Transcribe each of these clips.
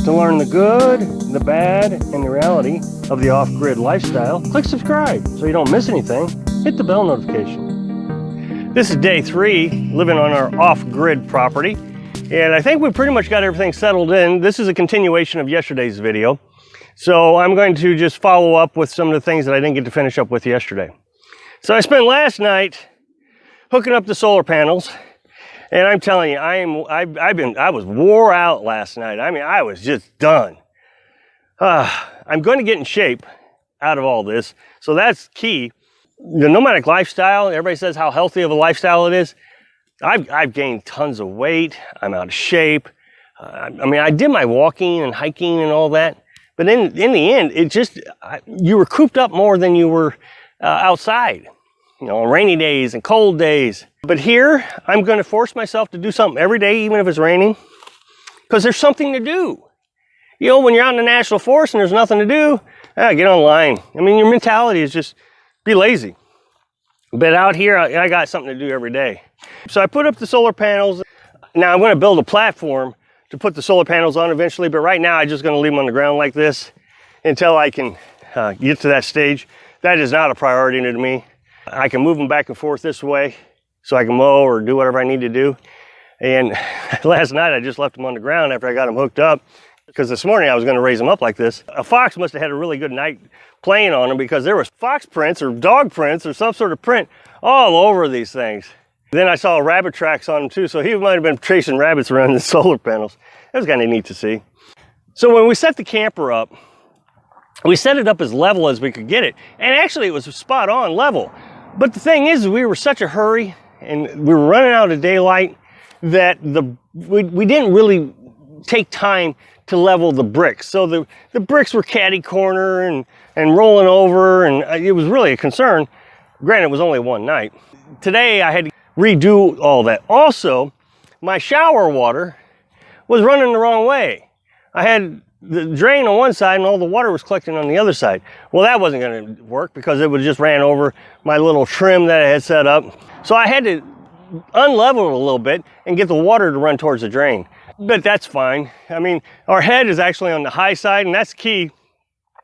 To learn the good, the bad, and the reality of the off-grid lifestyle, click subscribe so you don't miss anything. Hit the bell notification. This is day 3, living on our off-grid property. And I think we pretty much got everything settled in. This is a continuation of yesterday's video. So I'm going to just follow up with some of the things that I didn't get to finish up with yesterday. So I spent last night hooking up the solar panels. And I'm telling you, I was wore out last night. I mean, I was just done. I'm going to get in shape out of all this. So that's key. The nomadic lifestyle, everybody says how healthy of a lifestyle it is. I've gained tons of weight. I'm out of shape. I mean, I did my walking and hiking and all that. But in the end, it just, you were cooped up more than you were outside. You know, on rainy days and cold days. But here, I'm going to force myself to do something every day, even if it's raining, because there's something to do. You know, when you're out in the national forest and there's nothing to do, get online. I mean, your mentality is just be lazy. But out here, I got something to do every day. So I put up the solar panels. Now I'm going to build a platform to put the solar panels on eventually, but right now I'm just going to leave them on the ground like this until I can get to that stage. That is not a priority to me. I can move them back and forth this way so I can mow or do whatever I need to do. And last night I just left them on the ground after I got them hooked up, because this morning I was going to raise them up like this. A fox must have had a really good night playing on them, because there was fox prints or dog prints or some sort of print all over these things. Then I saw rabbit tracks on them too, so he might have been chasing rabbits around the solar panels. It was kind of neat to see. So when we set the camper up, we set it up as level as we could get it. And actually it was spot on level. But the thing is, we were such a hurry and we were running out of daylight that we didn't really take time to level the bricks. So the bricks were catty corner and rolling over, and it was really a concern. Granted, it was only one night. Today I had to redo all that. Also, my shower water was running the wrong way. I had the drain on one side and all the water was collecting on the other side. Well, that wasn't going to work because it would just ran over my little trim that I had set up. So I had to unlevel it a little bit and get the water to run towards the drain. But that's fine. I mean, our head is actually on the high side, and that's key.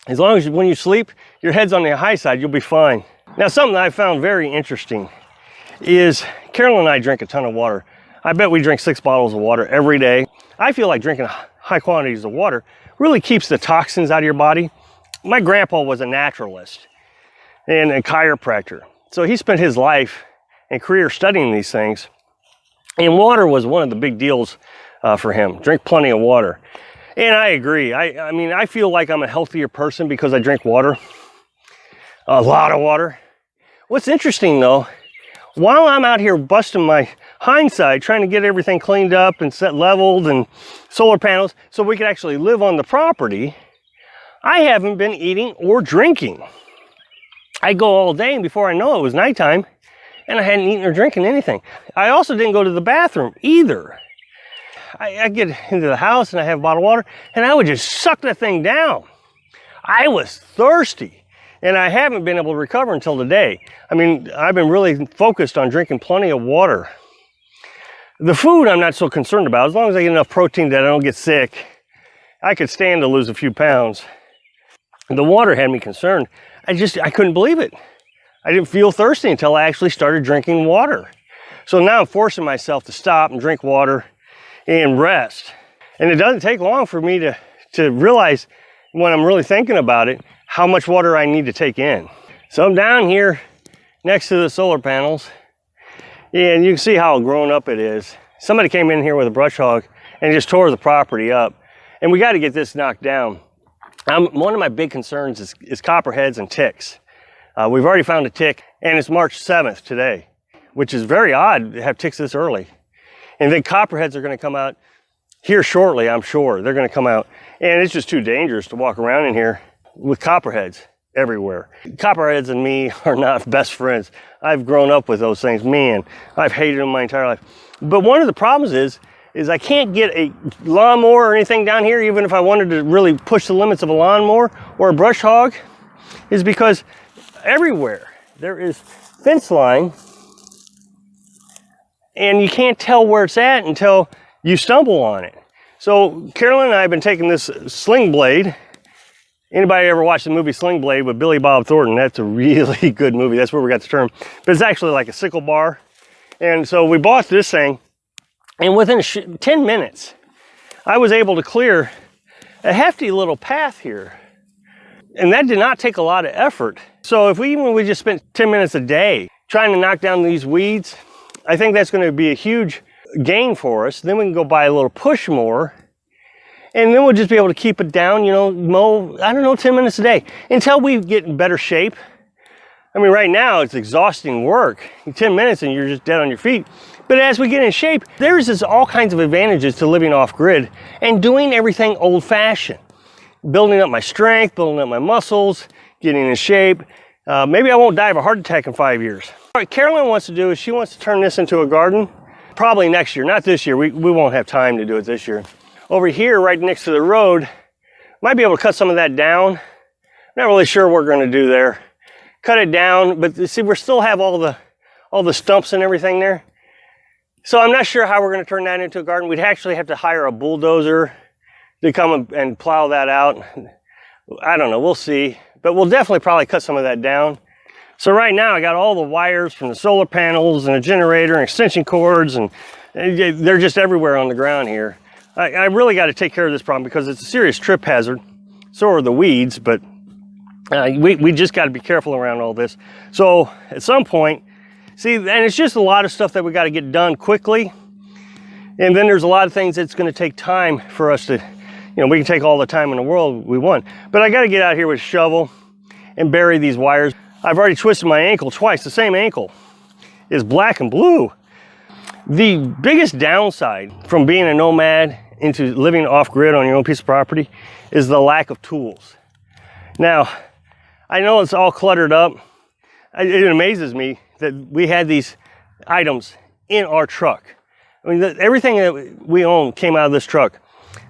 As long as when you sleep, your head's on the high side, you'll be fine. Now, something that I found very interesting is Carolyn and I drink a ton of water. I bet we drink 6 bottles of water every day. I feel like drinking high quantities of water really keeps the toxins out of your body. My grandpa was a naturalist and a chiropractor. So he spent his life and career studying these things. And water was one of the big deals for him. Drink plenty of water. And I agree. I mean, I feel like I'm a healthier person because I drink water. A lot of water. What's interesting though, while I'm out here busting my hindside trying to get everything cleaned up and set leveled and solar panels so we could actually live on the property, I haven't been eating or drinking. I go all day and before I know it was nighttime and I hadn't eaten or drinking anything. I also didn't go to the bathroom either. I get into the house and I have a bottle of water and I would just suck that thing down. I was thirsty. And I haven't been able to recover until today. I mean, I've been really focused on drinking plenty of water. The food I'm not so concerned about. As long as I get enough protein that I don't get sick, I could stand to lose a few pounds. The water had me concerned. I couldn't believe it. I didn't feel thirsty until I actually started drinking water. So now I'm forcing myself to stop and drink water and rest. And it doesn't take long for me to realize when I'm really thinking about it, how much water I need to take in. So I'm down here next to the solar panels, and you can see how grown up it is. Somebody came in here with a brush hog and just tore the property up. And we got to get this knocked down. One of my big concerns is copperheads and ticks. We've already found a tick, and it's March 7th today, which is very odd to have ticks this early. And then copperheads are going to come out here shortly, I'm sure. They're going to come out, and it's just too dangerous to walk around in here with copperheads everywhere. Copperheads and me are not best friends. I've grown up with those things. Man, I've hated them my entire life. But one of the problems is I can't get a lawnmower or anything down here, even if I wanted to really push the limits of a lawnmower or a brush hog, is because everywhere there is fence line and you can't tell where it's at until you stumble on it. So Carolyn and I have been taking this sling blade. Anybody ever watched the movie Sling Blade with Billy Bob Thornton? That's a really good movie. That's where we got the term. But it's actually like a sickle bar. And so we bought this thing, and within 10 minutes, I was able to clear a hefty little path here. And that did not take a lot of effort. So if we just spent 10 minutes a day trying to knock down these weeds, I think that's going to be a huge gain for us. Then we can go buy a little push mower, and then we'll just be able to keep it down, you know, mow, I don't know, 10 minutes a day until we get in better shape. I mean, right now it's exhausting work. 10 minutes and you're just dead on your feet. But as we get in shape, there's just all kinds of advantages to living off grid and doing everything old fashioned. Building up my strength, building up my muscles, getting in shape. Maybe I won't die of a heart attack in 5 years. What Carolyn wants to do is she wants to turn this into a garden, probably next year, not this year. We won't have time to do it this year. Over here, right next to the road, might be able to cut some of that down. Not really sure what we're going to do there. Cut it down, but see, we still have all the stumps and everything there. So I'm not sure how we're going to turn that into a garden. We'd actually have to hire a bulldozer to come and plow that out. I don't know, we'll see. But we'll definitely probably cut some of that down. So right now I got all the wires from the solar panels and a generator and extension cords, and they're just everywhere on the ground here. I really got to take care of this problem because it's a serious trip hazard. So are the weeds, but we just got to be careful around all this. So at some point, see, and it's just a lot of stuff that we got to get done quickly. And then there's a lot of things that's going to take time for us to, you know, we can take all the time in the world we want. But I got to get out here with a shovel and bury these wires. I've already twisted my ankle twice. The same ankle is black and blue. The biggest downside from being a nomad into living off-grid on your own piece of property is the lack of tools. Now, I know it's all cluttered up. It amazes me that we had these items in our truck. I mean, everything that we own came out of this truck.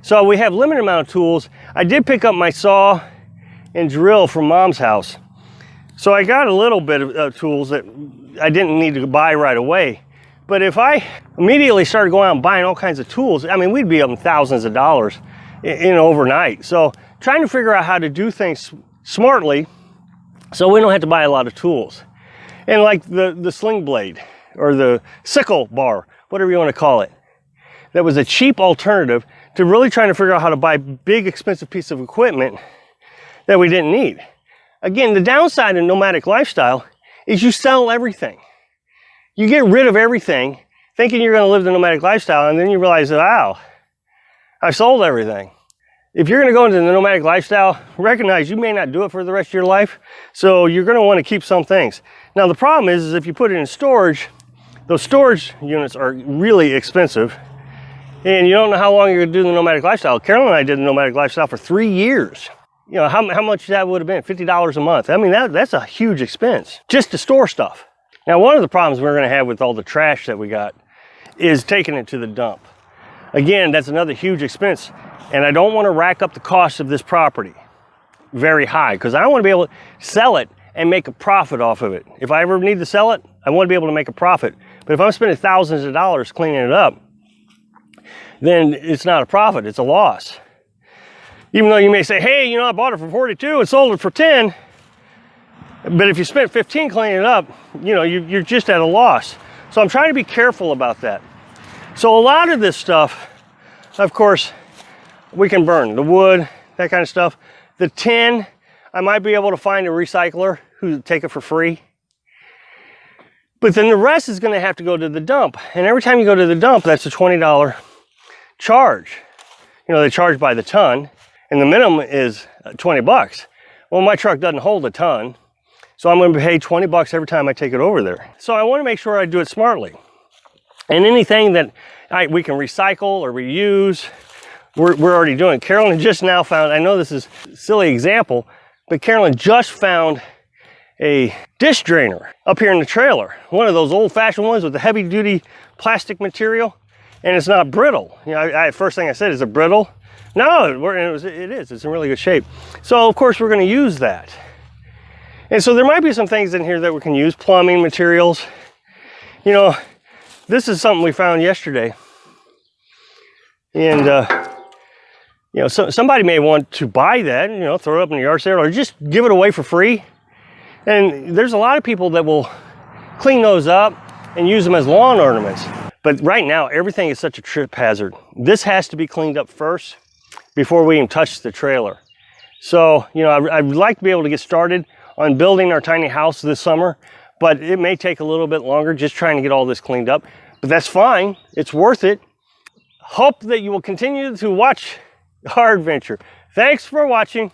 So we have limited amount of tools. I did pick up my saw and drill from Mom's house. So I got a little bit of tools that I didn't need to buy right away. But if I immediately started going out and buying all kinds of tools, I mean, we'd be up in thousands of dollars in overnight. So trying to figure out how to do things smartly so we don't have to buy a lot of tools. And like the sling blade or the sickle bar, whatever you want to call it, that was a cheap alternative to really trying to figure out how to buy big, expensive piece of equipment that we didn't need. Again, the downside in nomadic lifestyle is you sell everything. You get rid of everything thinking you're going to live the nomadic lifestyle, and then you realize, wow, I've sold everything. If you're going to go into the nomadic lifestyle, recognize you may not do it for the rest of your life, so you're going to want to keep some things. Now, the problem is if you put it in storage, those storage units are really expensive, and you don't know how long you're going to do the nomadic lifestyle. Carolyn and I did the nomadic lifestyle for 3 years. You know, how much that would have been? $50 a month. I mean, that's a huge expense just to store stuff. Now, one of the problems we're going to have with all the trash that we got is taking it to the dump. Again, that's another huge expense, and I don't want to rack up the cost of this property very high because I want to be able to sell it and make a profit off of it. If I ever need to sell it, I want to be able to make a profit. But if I'm spending thousands of dollars cleaning it up, then it's not a profit, it's a loss. Even though you may say, hey, you know, I bought it for 42 and sold it for 10. But if you spent 15 cleaning it up, you know, you're just at a loss. So I'm trying to be careful about that. So a lot of this stuff, of course, we can burn. The wood, that kind of stuff. The tin, I might be able to find a recycler who'll take it for free. But then the rest is going to have to go to the dump. And every time you go to the dump, that's a $20 charge. You know, they charge by the ton, and the minimum is 20 bucks. Well, my truck doesn't hold a ton, so I'm going to pay 20 bucks every time I take it over there. So I want to make sure I do it smartly. And anything that we can recycle or reuse, we're already doing. Carolyn just now found, I know this is a silly example, but Carolyn just found a dish drainer up here in the trailer. One of those old-fashioned ones with the heavy-duty plastic material, and it's not brittle. You know, first thing I said, is it brittle? No, it is. It's in really good shape. So, of course, we're going to use that. And so there might be some things in here that we can use, plumbing materials. You know, this is something we found yesterday. And You know, somebody may want to buy that, you know, throw it up in the yard sale, or just give it away for free. And there's a lot of people that will clean those up and use them as lawn ornaments. But right now, everything is such a trip hazard. This has to be cleaned up first before we even touch the trailer. So, you know, I'd like to be able to get started on building our tiny house this summer, but it may take a little bit longer just trying to get all this cleaned up. But that's fine. It's worth it. Hope that you will continue to watch our adventure. Thanks for watching.